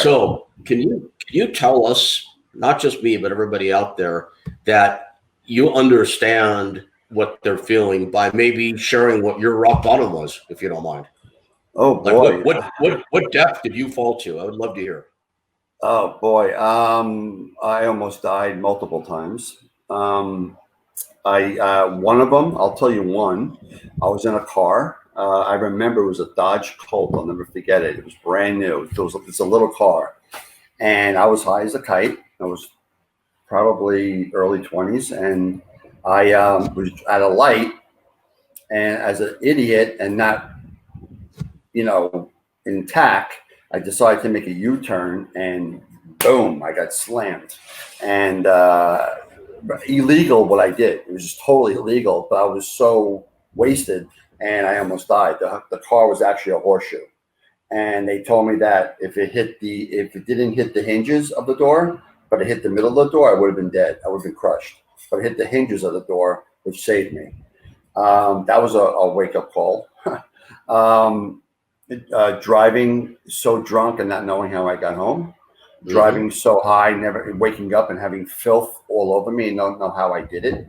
So can you tell us, not just me, but everybody out there, that you understand what they're feeling by maybe sharing what your rock bottom was, if you don't mind? Oh Like boy. what depth did you fall to? I would love to hear. Oh boy. I almost died multiple times. I One of them, I'll tell you one. I was in a car. I remember it was a Dodge Colt. I'll never forget it. It was brand new. It's a little car, and I was high as a kite. I was probably early 20s, and I was at a light, and as an idiot and not, intact, I decided to make a U-turn, and boom, I got slammed. And illegal what I did. It was just totally illegal, but I was so wasted, and I almost died. The car was actually a horseshoe, and they told me that if it didn't hit the hinges of the door, but it hit the middle of the door, I would have been dead. I would have been crushed. But it hit the hinges of the door, which saved me. That was a wake-up call. Driving so drunk and not knowing how I got home. Driving so high, never waking up and having filth all over me and don't know how I did it.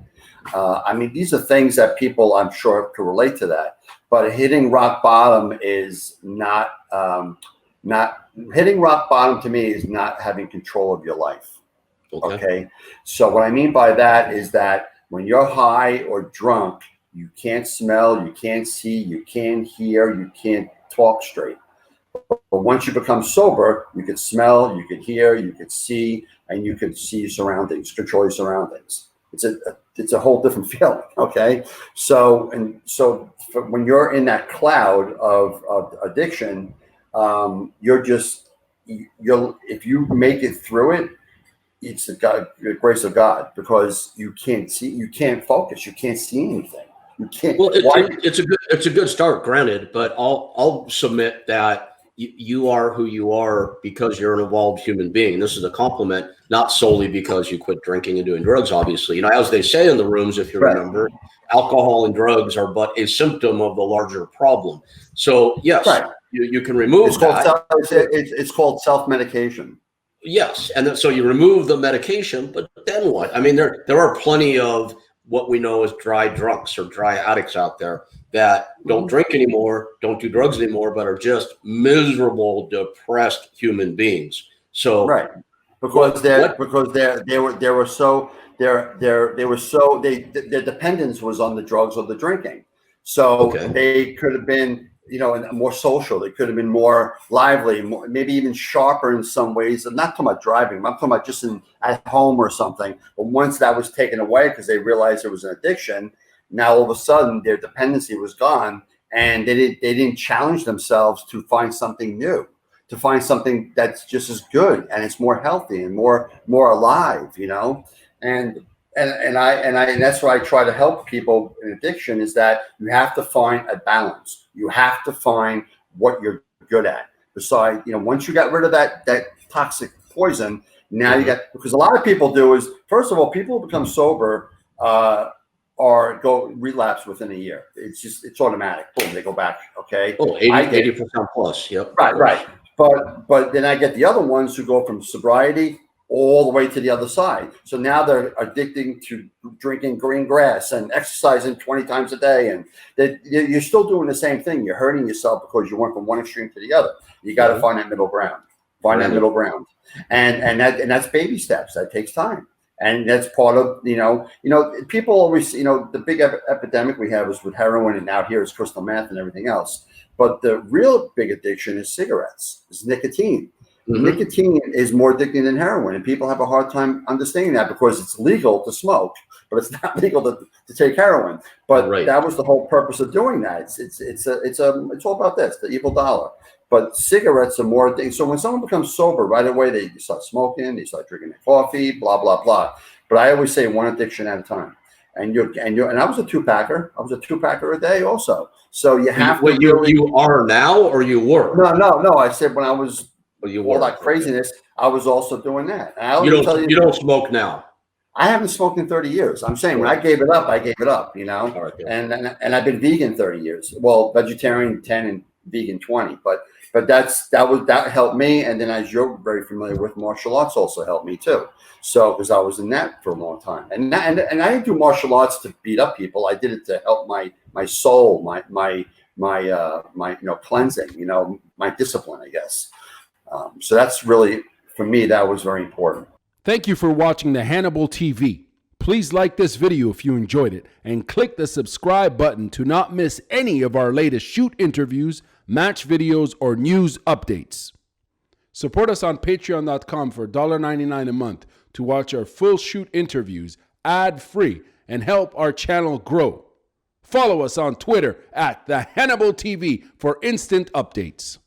I mean, these are things that people, I'm sure, can relate to that. But hitting rock bottom is not hitting rock bottom to me is not having control of your life. Okay. So what I mean by that is that when you're high or drunk, you can't smell, you can't see, you can't hear, you can't talk straight. But once you become sober, you could smell, you could hear, you could see, and you could see your surroundings, control your surroundings. It's a whole different feeling. Okay. So when you're in that cloud of addiction, if you make it through it, it's the grace of God, because you can't see, you can't focus, you can't see anything. You can't. Well, it's a good start, granted, but I'll submit that you are who you are because you're an evolved human being. This is a compliment, not solely because you quit drinking and doing drugs. Obviously, as they say in the rooms, if you remember, alcohol and drugs are but a symptom of the larger problem. So yes, you can remove it's called self-medication. Yes, and so you remove the medication, but then what? I mean, there are plenty of what we know as dry drunks or dry addicts out there that don't drink anymore, don't do drugs anymore, but are just miserable, depressed human beings. So because their dependence was on the drugs or the drinking. So they could have been, more social. They could have been more lively, maybe even sharper in some ways. I'm not talking about driving. I'm talking about just at home or something. But once that was taken away because they realized it was an addiction, now all of a sudden their dependency was gone, and they didn't challenge themselves to find something new, to find something that's just as good and it's more healthy and more alive, And that's why I try to help people in addiction, is that you have to find a balance. You have to find what you're good at. Besides, once you got rid of that toxic poison, now you got, because a lot of people do is, first of all, people who become sober or go relapse within a year. It's automatic. Boom, they go back. Okay. Oh, 80% plus. Yep. Right. But then I get the other ones who go from sobriety all the way to the other side. So now they're addicting to drinking green grass and exercising 20 times a day. And you're still doing the same thing. You're hurting yourself because you went from one extreme to the other. You got to find that middle ground. And that's baby steps. That takes time. And that's part of, people always, the big epidemic we have is with heroin, and out here is crystal meth and everything else. But the real big addiction is cigarettes, is nicotine. Nicotine is more addicting than heroin, and people have a hard time understanding that because it's legal to smoke, but it's not legal to take heroin. But that was the whole purpose of doing that. It's all about this, the evil dollar. But cigarettes are more addicting. So when someone becomes sober, right away they start smoking, they start drinking their coffee, blah blah blah. But I always say one addiction at a time. And I was a two-packer. I was a two-packer a day also. So you have to. You are now, or you were? No. I said when I was. All that craziness, I was also doing that. You don't smoke now. I haven't smoked in 30 years. I'm saying when I gave it up, I gave it up, And I've been vegan 30 years. Well, vegetarian 10 and vegan 20. But that helped me. And then, as you're very familiar with, martial arts also helped me too. So because I was in that for a long time, and I didn't do martial arts to beat up people. I did it to help my soul, my cleansing, my discipline, I guess. So that's really, for me, that was very important. Thank you for watching the Hannibal TV. Please like this video if you enjoyed it, and click the subscribe button to not miss any of our latest shoot interviews, match videos, or news updates. Support us on patreon.com for $1.99 a month to watch our full shoot interviews ad-free and help our channel grow. Follow us on Twitter at the Hannibal TV for instant updates.